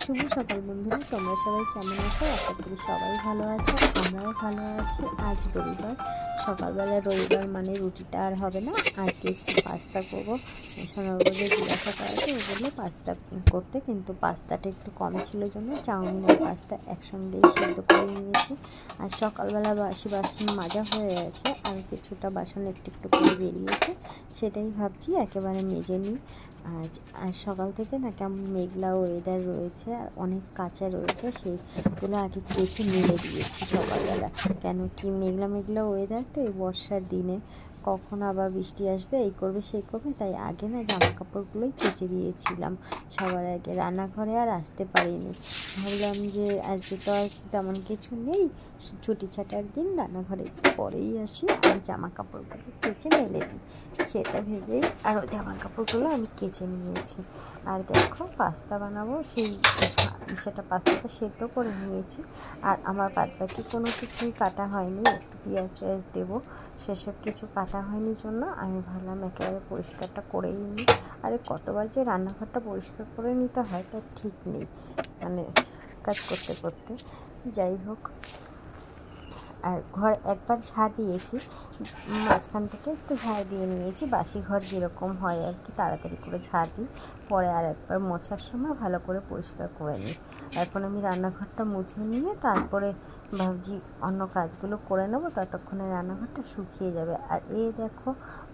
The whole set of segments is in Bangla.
শুভ সকাল বন্ধুরা, তোমরা সবাই কেমন আছো? আশা করি সবাই ভালো আছো, আমরাও ভালো আছি। আজ রবিবার, সকালবেলা রবিবার মানে রুটিটা আর হবে না, আজকে একটু পাস্তা করবো। সোনারগঞ্জে জিজ্ঞাসা করাতে ও বললো পাস্তা করতে, কিন্তু পাস্তাটা একটু কম ছিল জন্য চাউমিন আর পাস্তা একসঙ্গেই সিদ্ধ করে নিয়েছি। আর সকালবেলা বাসি বাসন মাজা হয়ে গেছে, আর কিছুটা বাসন একটু একটু করে বেরিয়েছে, সেটাই ভাবছি একেবারে মেজে নিই। আর সকাল থেকে না কেমন মেঘলা ওয়েদার রয়েছে, আর অনেক কাঁচা রয়েছে, সেইগুলো আগে কেচে মেলে দিয়েছি সকালবেলা। কেন কি মেঘলা মেঘলা ওয়েদার তো, এই বর্ষার দিনে কখন আবার বৃষ্টি আসবে, এই করবে সেই করবে, তাই আগে না জামা কাপড়গুলোই কেচে দিয়েছিলাম সবার আগে। রান্নাঘরে আর আসতে পারিনি, ভাবলাম যে আজকে তো আর তেমন কিছু নেই, ছুটি ছাটার দিন, রান্নাঘরে পরেই আসি, আর জামা কাপড়গুলো কেচে মেলে দিই, সেটা ভেবেই আরও জামা কাপড়গুলো আমি কেচে নিয়েছি। আর দেখো পাস্তা বানাবো, সেটা পাস্তাটা সেদ্ধ করে নিয়েছি। আর আমার বাদবাকি কোনো কিছুই কাটা হয়নি, একটু পেঁয়াজ টেয়াজ দেবো, সেসব কিছু কাটা হয়নি জন্য আমি ভাবলাম একেবারে পরিষ্কারটা করেই নিই। আরে কতবার যে রান্নাঘরটা পরিষ্কার করে নিতে হয় তার ঠিক নেই, মানে কাজ করতে করতে। যাই হোক, আর ঘর একবার ঝাড় দিয়েছি, মাঝখান থেকে একটু ঝাড় দিয়ে নিয়েছি, বাসি ঘর যেরকম হয় আর কি, তাড়াতাড়ি করে ঝাড় দিই, পরে আর একবার মোছার সময় ভালো করে পরিষ্কার করে নিই। এখন আমি রান্নাঘরটা মুছে নিয়ে তারপরে ভাবছি অন্য কাজগুলো করে নেবো, ততক্ষণে রান্নাঘরটা শুকিয়ে যাবে। আর দেখো,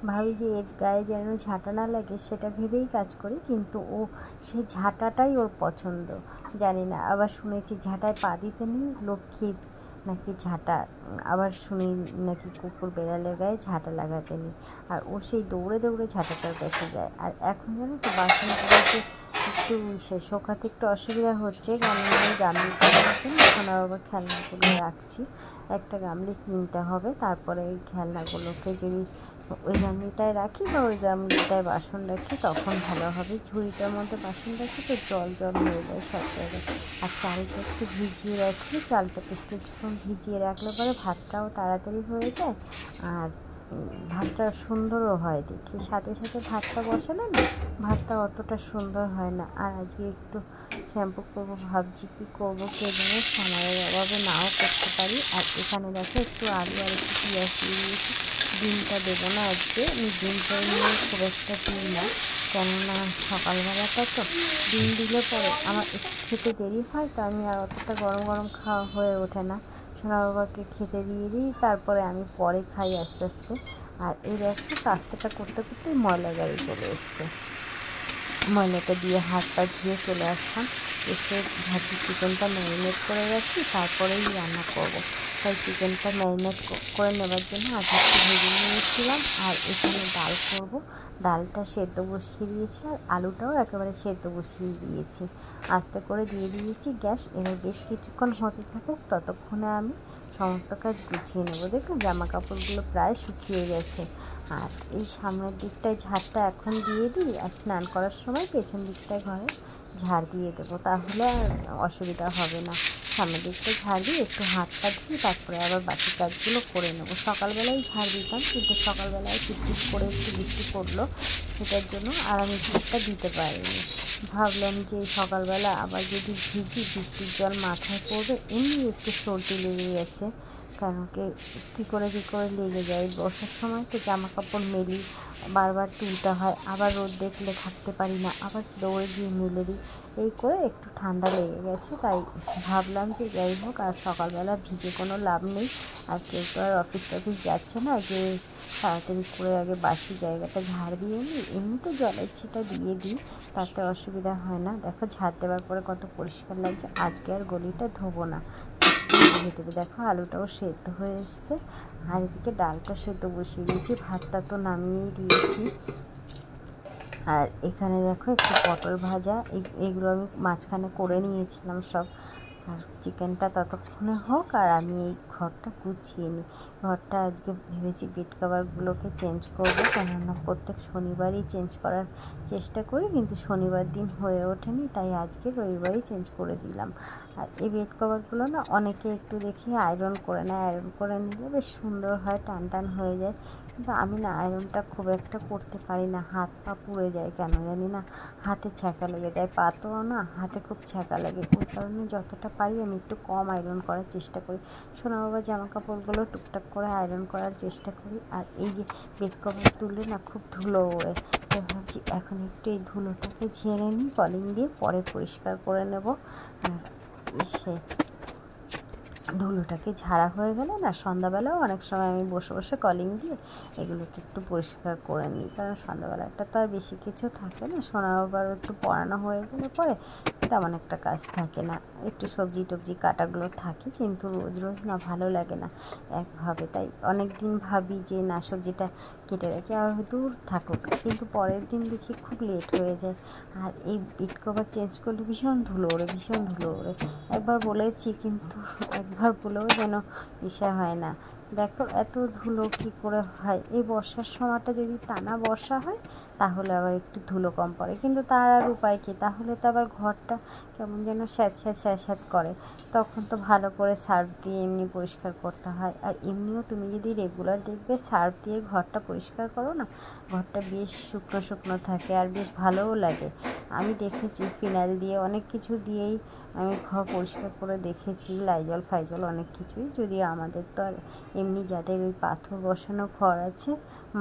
ভাবি যে এর গায়ে যেন ঝাঁটা না লাগে সেটা ভেবেই কাজ করি, কিন্তু ও সেই ঝাঁটাটাই ওর পছন্দ, জানি না। আবার শুনেছি ঝাঁটায় পা দিতে নেই, লক্ষ্মীর নাকি ঝাঁটা, আবার শুনি নাকি কুকুর বেড়ালের গায়ে ঝাঁটা লাগাতে নেই। আর ও সেই দৌড়ে দৌড়ে ঝাঁটাটার কাছে যায়। আর এখন জানো তো বাসনগুলোকে একটু শোকাতে একটু অসুবিধা হচ্ছে, কারণ আমি গামলি এখন আবার খেলনাগুলো রাখছি, একটা গামলি কিনতে হবে। তারপরে এই খেলনাগুলোকে যদি ওই গামলিটায় রাখি বা ওই গামলিটায় বাসন রাখি তখন ভালো হবে। ঝুড়িটার মধ্যে বাসন রাখি তো জল জল হয়ে যায় সব জায়গায়। আর চালটা একটু ভিজিয়ে রাখি, চালটা বেশ কিছুক্ষণ ভিজিয়ে রাখলে পরে ভাতটাও তাড়াতাড়ি হয়ে যায়, আর ভাতটা সুন্দরও হয় দেখি। সাথে সাথে ভাতটা বসালে না ভাতটা অতটা সুন্দর হয় না। আর আজকে একটু শ্যাম্পু করবো ভাবছি, কী করবো কে জানে, সময়ের অভাবে নাও করতে পারি। আর এখানে দেখো একটু আলু আর একটু পেঁয়াজ দিয়ে দিয়েছি। ডিমটা দেবো না আজকে, আমি ডিমটা নিয়ে খুব একটা দিই না, কেননা সকালবেলাটা তো ডিম দিলে পরে আমার একটু খেতে দেরি হয়, তো আমি আর অতটা গরম গরম খাওয়া হয়ে ওঠে না। সোনা বাবাকে খেতে দিয়ে দিই, তারপরে আমি পরে খাই আস্তে আস্তে। আর এই দেখো কাজটা করতে করতে ময়লা গাড়ি চলে এসছে, ময়লাটা দিয়ে হাত পা ধুয়ে চলে আসলাম। এসে ভাবছি চিকেনটা ম্যারিনেট করে রাখি, তারপরেই রান্না করব। তাই চিকেনটা ম্যারিনেট করে নেবার জন্য আগে একটু ভেজে নিয়েছিলাম। আর এখানে ডাল করব, ডালটা সেদ্ধ বসিয়ে দিয়েছি, আর আলুটাও একেবারে সেদ্ধ বসিয়ে দিয়েছি, আস্তে করে দিয়ে দিয়েছি গ্যাস। এবার বেশ কিছুক্ষণ হতে থাকুক, ততক্ষণে আমি সমস্ত কাজ গুছিয়ে নেবো। দেখুন জামা কাপড়গুলো প্রায় শুকিয়ে গেছে। আর এই সামনের দিকটায় ঝাড়টা এখন দিয়ে দিই, আর স্নান করার সময় পেছন দিকটায় ঘরে ঝাড় দিয়ে দেবো, তাহলে আর অসুবিধা হবে না। সামনের দিকটায় ঝাড় দিয়ে একটু হাত পা দিয়ে তারপরে আবার বাকি কাজগুলো করে নেবো। সকালবেলায় ঝাড় দিতাম, কিন্তু সকালবেলায় টিপটিপ করে একটু বৃষ্টি পড়লো, সেটার জন্য আর আমি ঝাড়টা দিতে পারিনি। ভাবলাম যে সকালবেলা আবার যদি ভিজি, বৃষ্টির জল মাথায় পড়বে, এমনি একটু সর্দি লেগে গেছে, কারণ কী করে লেগে যায়। বর্ষার সময় তো জামা কাপড় মেলি, বারবার তুলতে হয়, আবার রোদ দেখলে থাকতে পারি না, আবার দৌড়ে গিয়ে মেলে দিই, এই করে একটু ঠান্ডা লেগে গেছে। তাই ভাবলাম যে যাই হোক, আর সকালবেলা ভিজে কোনো লাভ নেই, আর কেউ তো আর অফিস টফিস যাচ্ছে না যে তাড়াতাড়ি করে আগে বাসি জায়গাটা ঝাড় দিয়ে নিই, এমনিতে জলের ছিটা দিয়ে দিই, তাতে অসুবিধা হয় না। দেখো ঝাড় দেওয়ার পরে কত পরিষ্কার লাগছে। আজকে আর গলিটা ধোবো না, ভেতরে দেখো আলুটাও সেদ্ধ হয়ে এসছে, আর এদিকে ডালটা সেদ্ধ বসিয়ে দিয়েছি, ভাতটা তো নামিয়েই দিয়েছি। আর এখানে দেখো একটু পটল ভাজা, এগুলো আমি মাঝখানে করে নিয়েছিলাম সব। আর চিকেনটা ততক্ষণে হোক, আর আমি এই ঘরটা গুছিয়ে নিই। ঘরটা আজকে ভেবেছি বেড কভারগুলোকে চেঞ্জ করবো, কেননা প্রত্যেক শনিবারই চেঞ্জ করার চেষ্টা করি, কিন্তু শনিবার দিন হয়ে ওঠেনি, তাই আজকে রবিবারই চেঞ্জ করে দিলাম। আর এই বেড কভারগুলো না অনেকে একটু দেখি আয়রন করে নেয়, আয়রন করে নিলে বেশ সুন্দর হয়, টান টান হয়ে যায়, কিন্তু আমি না আয়রনটা খুব একটা করতে পারি না, হাত পা পুড়ে যায় কেন জানি না, হাতে ছ্যাঁকা লেগে যায়, পাতেও না হাতে খুব ছ্যাঁকা লাগে। ওই কারণে যতটা পারি আমি একটু কম আয়রন করার চেষ্টা করি। সোনা বাবার জামা কাপড়গুলো টুকটাক করে আয়রন করার চেষ্টা করি। আর এই যে বেড কভার তুললে না খুব ধুলো ওড়ে, তো ভাবছি এখন একটু এই ধুলোটাকে ঝেড়ে নিই কলিং দিয়ে, পরে পরিষ্কার করে নেব। আর সে ধুলোটাকে ঝাড়া হয়ে গেলে না সন্ধ্যাবেলাও অনেক সময় আমি বসে বসে কলিং দিয়ে এগুলোকে একটু পরিষ্কার করে নিই, কারণ সন্ধ্যাবেলাটা তো আর বেশি কিছু থাকে না, সোনা বাবার একটু পড়ানো হয়ে গেলে পরে তেমন একটা কাজ থাকে না, একটু সবজি টবজি কাটাগুলো থাকে, কিন্তু রোজ রোজ না ভালো লাগে না একভাবে, তাই অনেক দিন ভাবি যে না সবজিটা কেটে রেখে আর দূর থাকুক, কিন্তু পরের দিন দেখি খুব লেট হয়ে যায়। আর এই বেড কভার চেঞ্জ করলে ভীষণ ধুলো ওড়ে, ভীষণ ধুলো ওড়ে। একবার বলেছি, কিন্তু একবার বলেও যেন ইসে হয় না। দেখো এত ধুলো কী করে হয়, এই বর্ষার সময়টা যদি টানা বর্ষা হয় তাহলে আবার একটু ধুলো কম পড়ে, কিন্তু তার আর উপায় কী, তাহলে তো আবার ঘরটা কেমন যেন স্যাঁতস্যাঁত স্যাঁতস্যাঁত করে, তখন তো ভালো করে সার্ফ দিয়ে এমনি পরিষ্কার করতে হয়। আর এমনিও তুমি যদি রেগুলার দেখবে সার্ফ দিয়ে ঘরটা পরিষ্কার করো না, ঘরটা বেশ শুকনো শুকনো থাকে আর বেশ ভালোও লাগে। আমি দেখেছি ফিনাইল দিয়ে অনেক কিছু দিয়েই আমি ঘর পরিষ্কার করে দেখেছি, লাইজল ফাইজল অনেক কিছুই, যদি আমাদের তো আর এমনি যাদের ওই পাথর বসানো ঘর আছে,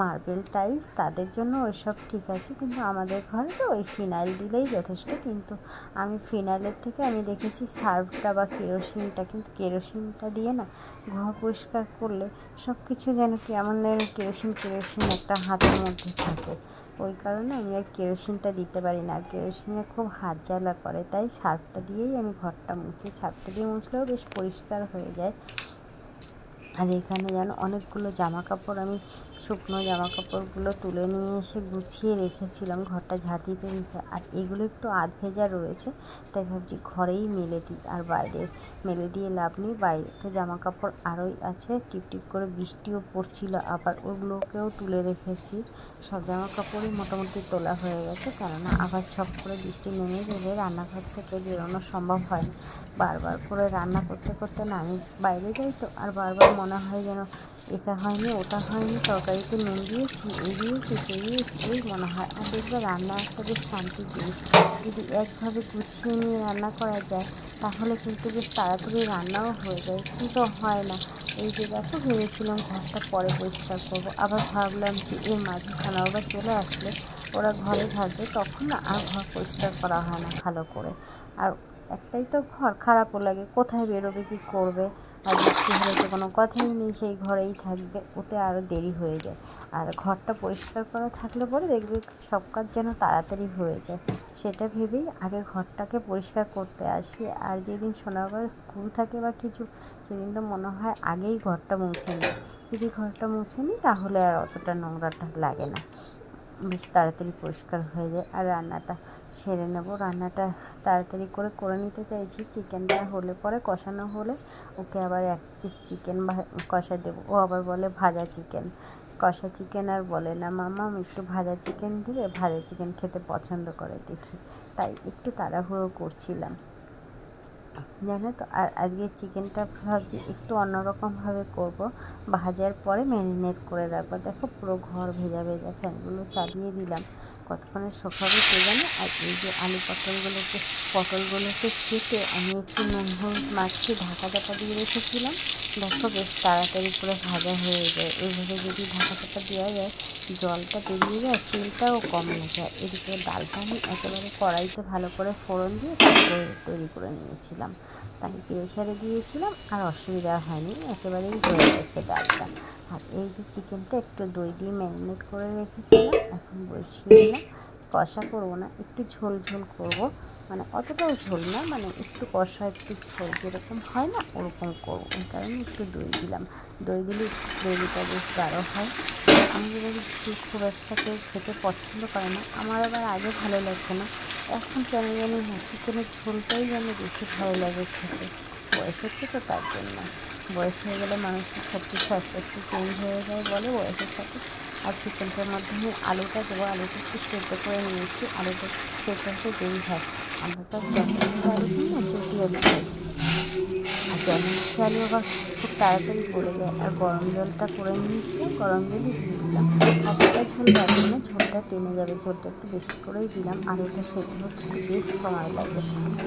মার্বেল টাইলস, তাদের জন্য ওইসব ঠিক আছে, কিন্তু আমাদের ঘরে তো ওই ফিনাইল দিলেই যথেষ্ট। কিন্তু আমি ফিনাইলের থেকে আমি দেখেছি সার্ফটা বা কেরোসিনটা, কিন্তু কেরোসিনটা দিয়ে না ঘর পরিষ্কার করলে সব কিছু যেন কেমন কেরোসিন কেরোসিন একটা হাতের মধ্যে থাকে, ওই কারণে আমি আর কেরোসিনটা দিতে পারি না, কেরোসিনে খুব হাত জ্বালা করে, তাই সার্ফটা দিয়েই আমি ঘরটা মুছি, সার্ফটা দিয়ে মুছলেও বেশ পরিষ্কার হয়ে যায়। আর এখানে যেন অনেকগুলো জামা কাপড় আমি শুকনো জামা কাপড়গুলো তুলে নিয়ে এসে গুছিয়ে রেখেছিলাম ঘরটা ঝাঁট দিতে দিতে, আর এগুলো একটু আধ ভেজা রয়েছে, তাই ভাবছি ঘরেই মেলে দিই, আর বাইরে মেলে দিয়ে লাভ নেই, বাইরে তো জামা কাপড় আরোই আছে, টিপ টিপ করে বৃষ্টিও পড়ছিল, আবার ওগুলোকেও তুলে রেখেছি, সব জামা কাপড়ই মোটামুটি তোলা হয়ে গেছে, কেননা আবার ছপ করে বৃষ্টি নেমে গেলে রান্নাঘর থেকে বেরোনো সম্ভব হয় না, বারবার করে রান্না করতে করতে না আমি বাইরে যাই তো, আর বারবার মনে হয় যেন এটা হয়নি ওটা হয়নি, তরকারিতে নুন দিয়েছি এই দিয়েছি সেই দিয়েছি, এই মনে হয়। আর দেখবে রান্না একটা বেশ শান্তির জিনিস, যদি একভাবে গুছিয়ে নিয়ে রান্না করা যায় তাহলে কিন্তু বেশ তাড়াতাড়ি রান্নাও হয়ে যায়, কিন্তু হয় না। এই যে দেখো ভেবেছিলাম ঘরটা পরে পরিষ্কার করবো, আবার ভাবলাম যে এর মাঝে খানা আবার চলে আসলে ওরা ঘরে থাকবে, তখন না আর ঘর পরিষ্কার করা হয় না ভালো করে, আর একটাই তো ঘর, খারাপও লাগে, কোথায় বেরোবে কী করবে, আর বৃষ্টি হলে তো কোনো কথাই নেই, সেই ঘরেই থাকবে, ওতে আরও দেরি হয়ে যায়। আর ঘরটা পরিষ্কার করা থাকলে পরে দেখবে সব কাজ যেন তাড়াতাড়ি হয়ে যায়, সেটা ভেবেই আগে ঘরটাকে পরিষ্কার করতে আসি। আর যেদিন সোনাবার স্কুল থাকে বা কিছু, সেদিন তো মনে হয় আগেই ঘরটা মুছে নিই, যদি ঘরটা মুছে নিই তাহলে আর অতটা নোংরাটা লাগে না, বেশ তাড়াতাড়ি পরিষ্কার হয়ে যায়। আর রান্নাটা সেরে নেব, রান্নাটা তাড়াতাড়ি করে নিতে চাইছি, চিকেনটা হলে পরে কষানো হলে ওকে আবার এক পিস চিকেন কষা দেবো, ও আবার বলে ভাজা চিকেন, কষা চিকেন আর বলে না, মামা আমি একটু ভাজা চিকেন দিলে, ভাজা চিকেন খেতে পছন্দ করে দেখি, তাই একটু তাড়াহুড়ো করছিলাম জানো তো। আর আজকে চিকেনটা ভাবছি একটু অন্যরকমভাবে করব, ভাজার পরে ম্যারিনেট করে রাখবো। দেখো পুরো ঘর ভেজা ভেজা, ফ্যানগুলো চালিয়ে দিলাম, কতক্ষণে শুকাবে কে জানে। আর এই যে আলু পটলগুলোকে কেটে আমি একটু নুন হলুদ মাখিয়ে ঢাকা চাপা দিয়ে রেখেছিলাম, দেখো বেশ তাড়াতাড়ি করে ভাজা হয়ে যায়, এইভাবে যদি ঢাকা চাপা দেওয়া যায় জলটা বেরিয়ে যায়, তেলটাও কম যায়। এদিকে ডালটা আমি একেবারে কড়াইতে ভালো করে ফোড়ন দিয়ে তারপরে তৈরি করে নিয়েছিলাম, তাই প্রেসারে দিয়েছিলাম আর অসুবিধা হয়নি, একেবারেই হয়ে গেছে ডালটা। আর এই যে চিকেনটা একটু দই দিয়ে ম্যারিনেট করে রেখেছিলাম, এখন বসিয়ে দিলাম, কষা করবো না, একটু ঝোল ঝোল করবো, মানে অতটাও ঝোল না, মানে একটু কষা একটু ঝোল যেরকম হয় না ওরকম করবো, ওই কারণে একটু দই দিলাম, দই দিলে গ্রেভিটা বেশ গাঢ় হয়। আমাদের বাড়ি খুব একটা কেউ খেতে পছন্দ করে না, আমার আবার আগে ভালো লাগতো না, এখন কেন জানি না চিকেনের ঝোলটাই যেন বেশি ভালো লাগে খেতে, বয়স হচ্ছে তো তার জন্য। বয়স হয়ে গেলে মানুষের সব কিছু আস্তে আস্তে চেঞ্জ হয়ে যায় বলে বয়সের সাথে। আর চিকেনটার মধ্যে আমি আলুটা দেবো, আলুটা একটু সেদ্ধ করে নিয়েছি, আলুটা সেদ্ধ হতে দেরি হয়। আমরা তো জন্মদিন আলু খাই না, চটি আলু খাই। আর জন্মদিন আলু আবার খুব তাড়াতাড়ি গলে যায়। আর গরম জলটা করে নিয়েছিলাম, গরম জলই দিয়ে দিলাম। এতটা ঝোল রাখবো না, ঝোলটা টেনে যাবে, ঝোলটা একটু বেশি করেই দিলাম। আলুটা সেদ্ধ হতে একটু বেশ সময় লাগবে।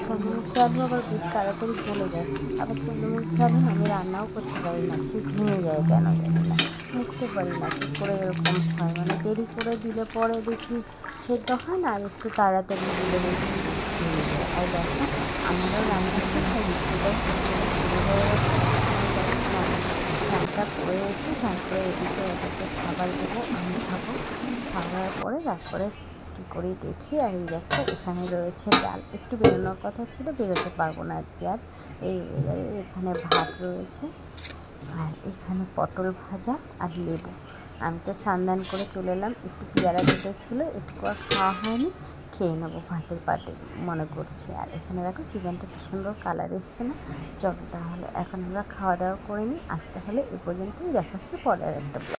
চন্দ্রমুখী আলু আবার বেশ তাড়াতাড়ি গলে যায়। আবার চন্দ্রমুখী আলু না আমি রান্নাও করতে পারি না, সে ভেঙে যায় কেন জানি না, বুঝতে পারি না কী করে এরকম হয়। মানে দেরি করে দিলে পরে দেখি সেদ্ধ হয় না, আর একটু তাড়াতাড়ি দিলে দেখি ভেঙে যায়। আর দেখো আমারও রান্না শেষ, আর মিষ্টিটাও শুরু হয়ে গেছে। স্নানটা করে এসে তারপরে এদিকে ওদেরকে খাবার দেবো, আমি খাবো। খাওয়ার পরে তারপরে কী করে দেখি। আর এই দেখো এখানে রয়েছে ডাল, একটু বেরোনোর কথা ছিল, বেরোতে পারবো না আজকে আর এই ওয়েদারে। এখানে ভাত রয়েছে, আর এখানে পটল ভাজা আর লেবু। আমি তো স্নান করে চলে এলাম, একটু পেয়ারা কেটেছিল, একটু আর খাওয়া হয়নি, খেয়ে নেবো ভাতের পাতে মনে করছি। আর এখানে দেখো চিকেনটা কি সুন্দর কালার এসছে না। চলো তাহলে এখন আমরা খাওয়া দাওয়া করে নিই, আসতে হলে এ পর্যন্তই, দেখা হচ্ছে পরের একটা।